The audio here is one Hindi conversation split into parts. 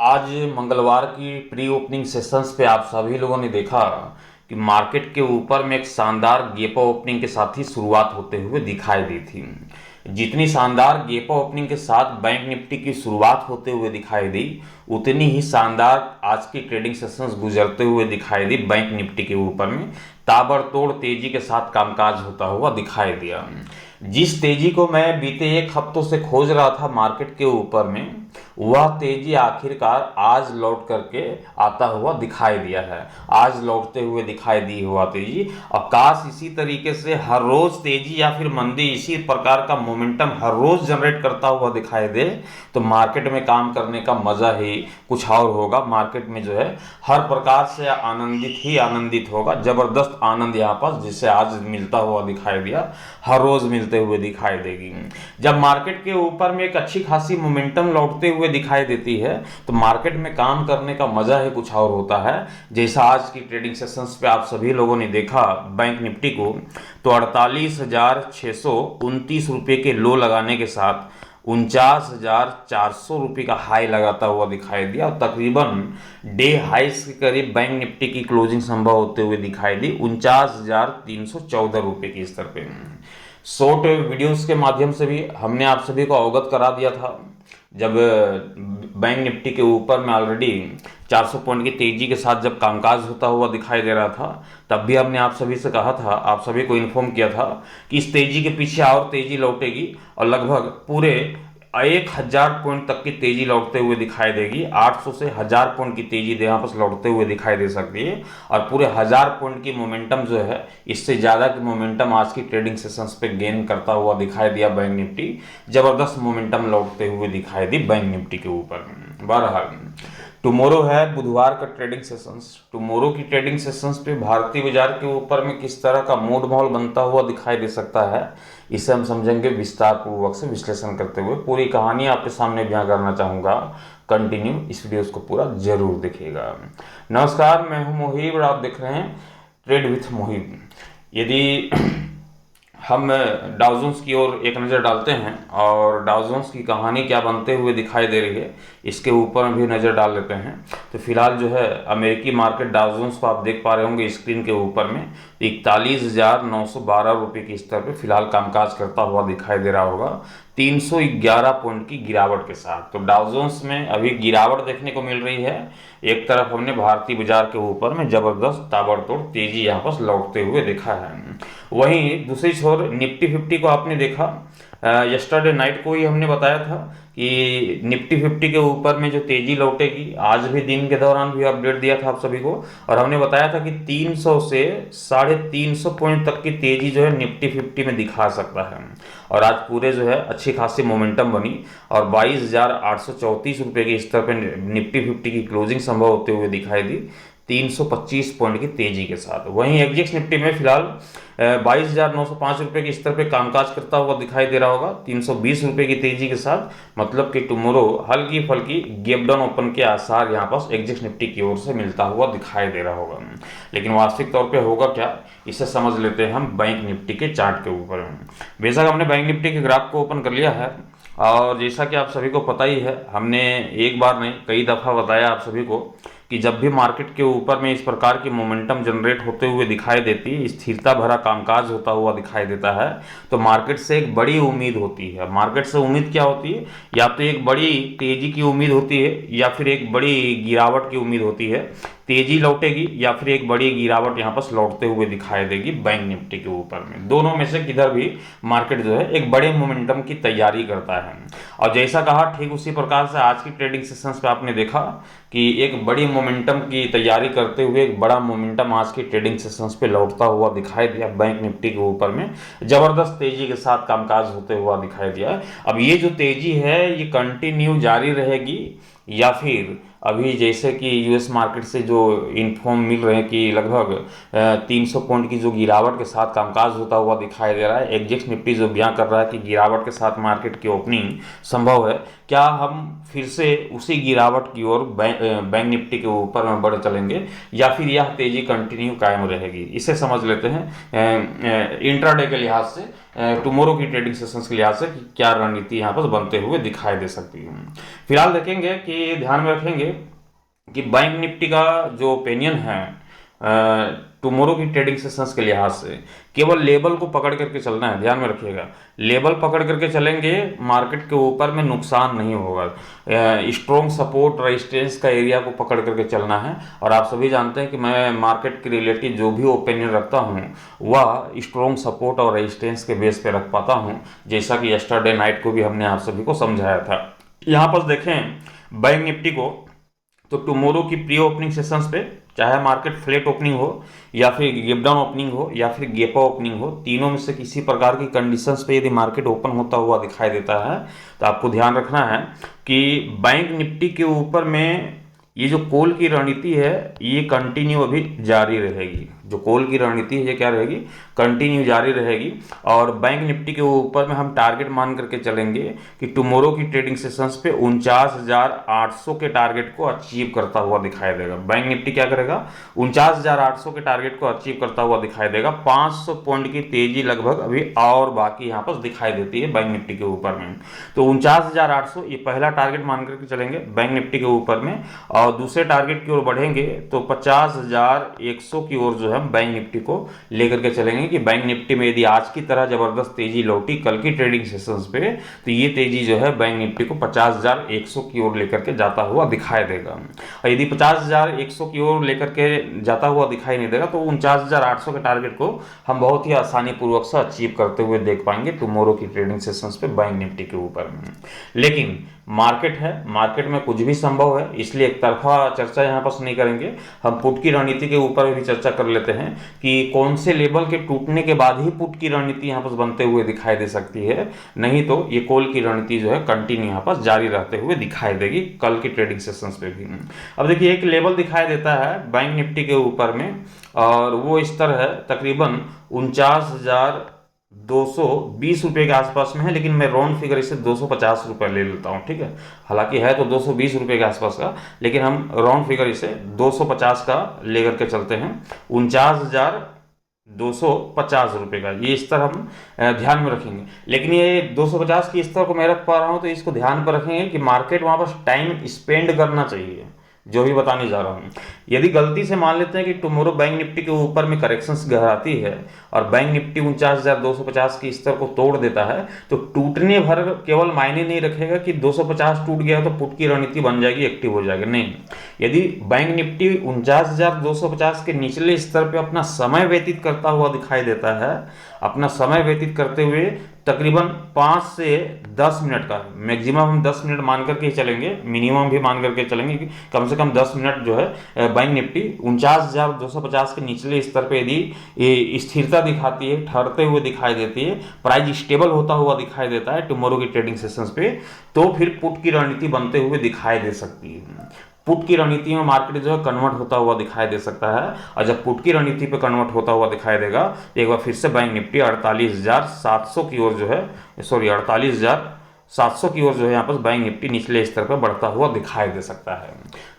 आज मंगलवार की प्री ओपनिंग सेशंस पे आप सभी लोगों ने देखा कि मार्केट के ऊपर में एक शानदार गेपा ओपनिंग के साथ ही शुरुआत होते हुए दिखाई दी थी। जितनी शानदार गेपा ओपनिंग के साथ बैंक निफ्टी की शुरुआत होते हुए दिखाई दी, उतनी ही शानदार आज की ट्रेडिंग सेशंस गुजरते हुए दिखाई दी। बैंक निफ्टी के ऊपर में ताबड़तोड़ तेजी के साथ कामकाज होता हुआ दिखाई दिया। जिस तेजी को मैं बीते एक हफ्तों से खोज रहा था मार्केट के ऊपर में, वह तेजी आखिरकार आज लौट करके आता हुआ दिखाई दिया है। आज लौटते हुए दिखाई दी हुआ तेजी, और काश इसी तरीके से हर रोज तेजी या फिर मंदी इसी प्रकार का मोमेंटम हर रोज जनरेट करता हुआ दिखाई दे, तो मार्केट में काम करने का मजा ही कुछ और होगा। मार्केट में जो है हर प्रकार से आनंदित ही आनंदित होगा। जबरदस्त आनंद यहाँ पर जिसे आज मिलता हुआ दिखाई दिया, हर रोज मिलते हुए दिखाई देगी। जब मार्केट के ऊपर में एक अच्छी खासी मोमेंटम लौटते हुए दिखाई देती है, तो मार्केट में काम करने का मजा ही कुछ और होता है। जैसा आज की ट्रेडिंग सेशंस पे आप सभी लोगों ने देखा बैंक निफ्टी को, तो 48,629 रुपये के लो लगाने के साथ 49,400 रुपये का हाई लगाता हुआ दिखाई दिया, और तकरीबन डे हाइस के करीब बैंक निफ्टी की क्लोजिंग संभव होते हुए दिखाई दी 49,314 रुपये के स्तर पे। शॉर्ट वीडियोस के माध्यम से भी हमने आप सभी को अवगत करा दिया था। जब बैंक निफ्टी के ऊपर में ऑलरेडी 400 पॉइंट की तेजी के साथ जब कामकाज होता हुआ दिखाई दे रहा था, तब भी हमने आप सभी से कहा था, आप सभी को इन्फॉर्म किया था कि इस तेजी के पीछे और तेजी लौटेगी और लगभग पूरे 1,000 पॉइंट तक की तेजी लौटते हुए दिखाई देगी। 800 से 1,000 पॉइंट की तेजी यहाँ पर लौटते हुए दिखाई दे सकती है, और पूरे 1,000 पॉइंट की मोमेंटम जो है, इससे ज़्यादा की मोमेंटम आज की ट्रेडिंग सेशंस पे गेन करता हुआ दिखाई दिया बैंक निफ्टी। जबरदस्त मोमेंटम लौटते हुए दिखाई दी बैंक निफ्टी के ऊपर। बहरहाल टुमारो है बुधवार का ट्रेडिंग सेशंस। टुमारो की ट्रेडिंग सेशंस पे भारतीय बाजार के ऊपर में किस तरह का मूड माहौल बनता हुआ दिखाई दे सकता है, इसे हम समझेंगे विस्तार पूर्वक से विश्लेषण करते हुए। पूरी कहानी आपके सामने बयां करना चाहूँगा। कंटिन्यू इस वीडियो को पूरा जरूर देखिएगा। नमस्कार, मैं हूँ मोहिब और आप देख रहे हैं ट्रेड विथ मोहिब। यदि हम डाउ जोन्स की ओर एक नज़र डालते हैं और डाउ जोन्स की कहानी क्या बनते हुए दिखाई दे रही है, इसके ऊपर भी नज़र डाल लेते हैं। तो फिलहाल जो है अमेरिकी मार्केट डाउ जोन्स को आप देख पा रहे होंगे स्क्रीन के ऊपर में, 41,912 रुपये के स्तर पे फिलहाल कामकाज करता हुआ दिखाई दे रहा होगा, 311 पॉइंट की गिरावट के साथ। तो डाउ जोन्स में अभी गिरावट देखने को मिल रही है। एक तरफ हमने भारतीय बाजार के ऊपर में जबरदस्त ताबड़तोड़ तेजी यहाँ पर लौटते हुए देखा है। वहीं दूसरी छोर निफ्टी 50 को आपने देखा, यस्टरडे नाइट को ही हमने बताया था कि निफ्टी 50 के ऊपर में जो तेजी लौटेगी, आज भी दिन के दौरान भी अपडेट दिया था आप सभी को, और हमने बताया था कि 300 से 350 पॉइंट तक की तेजी जो है निफ्टी 50 में दिखा सकता है। और आज पूरे जो है अच्छी खासी मोमेंटम बनी और 22,834 रुपये के स्तर पर निफ्टी 50 की क्लोजिंग संभव होते हुए दिखाई दी 325 पॉइंट की तेजी के साथ। वहीं एग्जिक्स निफ्टी में फिलहाल 22,905 रुपये के स्तर पे कामकाज करता हुआ दिखाई दे रहा होगा 320 रुपये की तेजी के साथ। मतलब कि टुमारो हल्की फल्की गैप डाउन ओपन के आसार यहाँ पर एग्जिक्स निफ्टी की ओर से मिलता हुआ दिखाई दे रहा होगा। लेकिन वास्तविक तौर पे होगा क्या, इसे समझ लेते हैं हम बैंक निफ्टी के चार्ट के ऊपर। बेशक हमने बैंक निफ्टी के ग्राफ को ओपन कर लिया है, और जैसा कि आप सभी को पता ही है, हमने एक बार नहीं कई दफ़ा बताया आप सभी को कि जब भी मार्केट के ऊपर में इस प्रकार की मोमेंटम जनरेट होते हुए दिखाई देती है, स्थिरता भरा कामकाज होता हुआ दिखाई देता है, तो मार्केट से एक बड़ी उम्मीद होती है। मार्केट से उम्मीद क्या होती है, या तो एक बड़ी तेजी की उम्मीद होती है या फिर एक बड़ी गिरावट की उम्मीद होती है। तेजी लौटेगी या फिर एक बड़ी गिरावट यहाँ पर लौटते हुए दिखाई देगी बैंक निफ्टी के ऊपर में। दोनों में से किधर भी मार्केट जो है एक बड़े मोमेंटम की तैयारी करता है। और जैसा कहा ठीक उसी प्रकार से आज की ट्रेडिंग सेशंस पे आपने देखा कि एक बड़ी मोमेंटम की तैयारी करते हुए एक बड़ा मोमेंटम आज की ट्रेडिंग सेशंस पे लौटता हुआ दिखाई दिया बैंक निफ्टी के ऊपर में। जबरदस्त तेजी के साथ कामकाज होते हुआ दिखाई दिया। अब ये जो तेजी है ये कंटिन्यू जारी रहेगी, या फिर अभी जैसे कि यूएस मार्केट से जो इन्फॉर्म मिल रहे हैं कि लगभग 300 पॉइंट की जो गिरावट के साथ कामकाज होता हुआ दिखाई दे रहा है। एग्जिक्स निफ्टी जो बयां कर रहा है कि गिरावट के साथ मार्केट की ओपनिंग संभव है क्या हम फिर से उसी गिरावट की ओर बैंक निफ्टी के ऊपर में बढ़ चलेंगे या फिर यह तेजी कंटिन्यू कायम रहेगी, इसे समझ लेते हैं इंट्राडे के लिहाज से, टुमारो की ट्रेडिंग सेशंस के लिहाज से कि क्या रणनीति यहाँ पर बनते हुए दिखाई दे सकती है। फिलहाल देखेंगे कि ध्यान में रखेंगे कि बैंक निफ्टी का जो ओपिनियन है टुमारो की ट्रेडिंग सेशंस के लिहाज से, केवल लेवल को पकड़ करके चलना है। ध्यान में रखिएगा, लेवल पकड़ करके चलेंगे मार्केट के ऊपर में नुकसान नहीं होगा। स्ट्रॉन्ग सपोर्ट रेजिस्टेंस का एरिया को पकड़ करके चलना है। और आप सभी जानते हैं कि मैं मार्केट के रिलेटेड जो भी ओपिनियन रखता हूँ वह स्ट्रॉन्ग सपोर्ट और रेजिस्टेंस के बेस पे रख पाता हूँ, जैसा कि यस्टरडे नाइट को भी हमने आप सभी को समझाया था। यहाँ पर देखें बैंक निफ्टी को, तो टुमारो की प्री ओपनिंग सेशंस पे चाहे मार्केट फ्लैट ओपनिंग हो या फिर गैप डाउन ओपनिंग हो या फिर गैप अप ओपनिंग हो, तीनों में से किसी प्रकार की कंडीशंस पे यदि मार्केट ओपन होता हुआ दिखाई देता है तो आपको ध्यान रखना है कि बैंक निफ्टी के ऊपर में ये जो कॉल की रणनीति है ये कंटिन्यू अभी जारी रहेगी। जो कॉल की रणनीति है ये क्या रहेगी, कंटिन्यू जारी रहेगी। और बैंक निफ्टी के ऊपर में हम टारगेट मान करके चलेंगे कि टुमारो की ट्रेडिंग सेशंस पे 49,800 के टारगेट को अचीव करता हुआ दिखाई देगा। बैंक निफ्टी क्या करेगा, 49,800 के टारगेट को अचीव करता हुआ दिखाई देगा। 500 पॉइंट की तेजी लगभग अभी और बाकी यहाँ पर दिखाई देती है बैंक निफ्टी के ऊपर में। तो 49,800 ये पहला टारगेट मान करके चलेंगे बैंक निफ्टी के ऊपर में, और दूसरे टारगेट की ओर बढ़ेंगे तो 50,100 की ओर जो है बैंक निफ्टी को लेकर के चलेंगे कि बैंक निफ्टी में यदि आज की तरह जबरदस्त तेजी लौटी कल की ट्रेडिंग सेशंस पे, तो ये तेजी जो है बैंक निफ्टी को 50,100 की ओर लेकर के जाता हुआ दिखाई देगा। और यदि 50,100 की ओर लेकर के जाता हुआ दिखाई नहीं देगा तो 49,800 के टारगेट को हम बहुत ही आसानी पूर्वक से अचीव करते हुए देख पाएंगे टुमारो की ट्रेडिंग सेशंस पे बैंक निफ्टी के ऊपर। लेकिन मार्केट है, मार्केट में कुछ भी संभव है, इसलिए एक तरफा चर्चा यहाँ पर नहीं करेंगे। हम पुट की रणनीति के ऊपर भी चर्चा कर लेते हैं कि कौन से लेवल के टूटने के बाद ही पुट की रणनीति यहाँ पर बनते हुए दिखाई दे सकती है, नहीं तो ये कॉल की रणनीति जो है कंटिन्यू यहाँ पर जारी रहते हुए दिखाई देगी कल की ट्रेडिंग सेशंस पे भी। अब देखिए एक लेवल दिखाई देता है बैंक निफ्टी के ऊपर में, और वो इस तरह है तकरीबन 49,220 रुपये के आसपास में है, लेकिन मैं राउंड फिगर इसे 250 रुपये ले लेता हूँ, ठीक है। हालांकि है तो 220 रुपये के आसपास का, लेकिन हम राउंड फिगर इसे 250 का लेकर के चलते हैं। 49,250 रुपये का ये स्तर हम ध्यान में रखेंगे। लेकिन ये 250 की स्तर को मैं रख पा रहा हूँ तो इसको ध्यान पर रखेंगे कि मार्केट वहाँ पर टाइम स्पेंड करना चाहिए, जो भी बताने जा रहा हूँ। यदि गलती से मान लेते हैं कि टुमारो बैंक निफ्टी के ऊपर में करेक्शंस गहराती है और बैंक निफ्टी 49,250 के स्तर को तोड़ देता है, तो टूटने भर केवल मायने नहीं रखेगा कि 250 टूट गया तो पुट की रणनीति बन जाएगी, एक्टिव हो जाएगी, नहीं। यदि बैंक निफ्टी 49,250 के निचले स्तर पर अपना समय व्यतीत करता हुआ दिखाई देता है, अपना समय व्यतीत करते हुए तकरीबन 5 से 10 मिनट का, मैक्सिमम हम 10 मिनट मान करके ही चलेंगे, मिनिमम भी मान करके चलेंगे कि कम से कम 10 मिनट जो है बैंक निफ्टी 49,250 के निचले स्तर पे यदि स्थिरता दिखाती है, ठहरते हुए दिखाई देती है, प्राइस स्टेबल होता हुआ दिखाई देता है टुमारो की ट्रेडिंग सेशंस पे, तो फिर पुट की रणनीति बनते हुए दिखाई दे सकती है। पुट की रणनीति में मार्केट जो है कन्वर्ट होता हुआ दिखाई दे सकता है, और जब पुट की रणनीति पे कन्वर्ट होता हुआ दिखाई देगा तो एक बार फिर से बैंक निफ्टी 48,700 की ओर जो है, सॉरी 48,700 की ओर जो है यहाँ पर बैंक निफ्टी निचले स्तर पर बढ़ता हुआ दिखाई दे सकता है।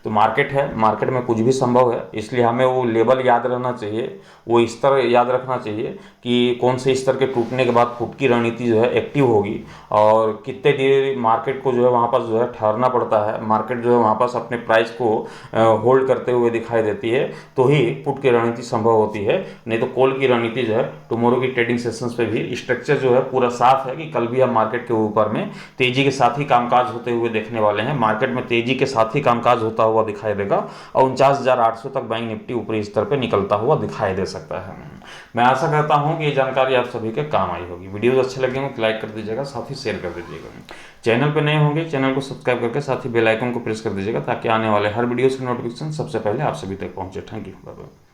तो मार्केट है, मार्केट में कुछ भी संभव है, इसलिए हमें वो लेवल याद रहना चाहिए, वो स्तर याद रखना चाहिए कि कौन से स्तर के टूटने के बाद पुट की रणनीति जो है एक्टिव होगी और कितने देर मार्केट को जो है वहाँ पर जो है ठहरना पड़ता है, मार्केट जो है वहाँ पर अपने प्राइस को होल्ड करते हुए दिखाई देती है, तो ही पुट की रणनीति संभव होती है। नहीं तो कॉल की रणनीति जो है टुमारो की ट्रेडिंग सेशंस पे भी स्ट्रक्चर जो है पूरा साफ है कि कल भी हम मार्केट के ऊपर में तेजी के साथ ही कामकाज होते हुए देखने वाले हैं। मार्केट में तेजी के साथ ही कामकाज होता हुआ दिखाई देगा और 49,800 तक बैंक निफ्टी ऊपरी स्तर पर निकलता हुआ दिखाई दे सकता है। मैं आशा करता हूं कि ये जानकारी आप सभी के काम आई होगी। वीडियोस अच्छे लगे हो तो लाइक कर दीजिएगा, साथ ही शेयर कर दीजिएगा। चैनल पर नए होंगे चैनल को सब्सक्राइब करके साथ ही बेल आइकन को प्रेस कर दीजिएगा ताकि आने वाले हर वीडियोस की नोटिफिकेशन सबसे पहले आप सभी तक पहुंचे। Thank you, bye bye.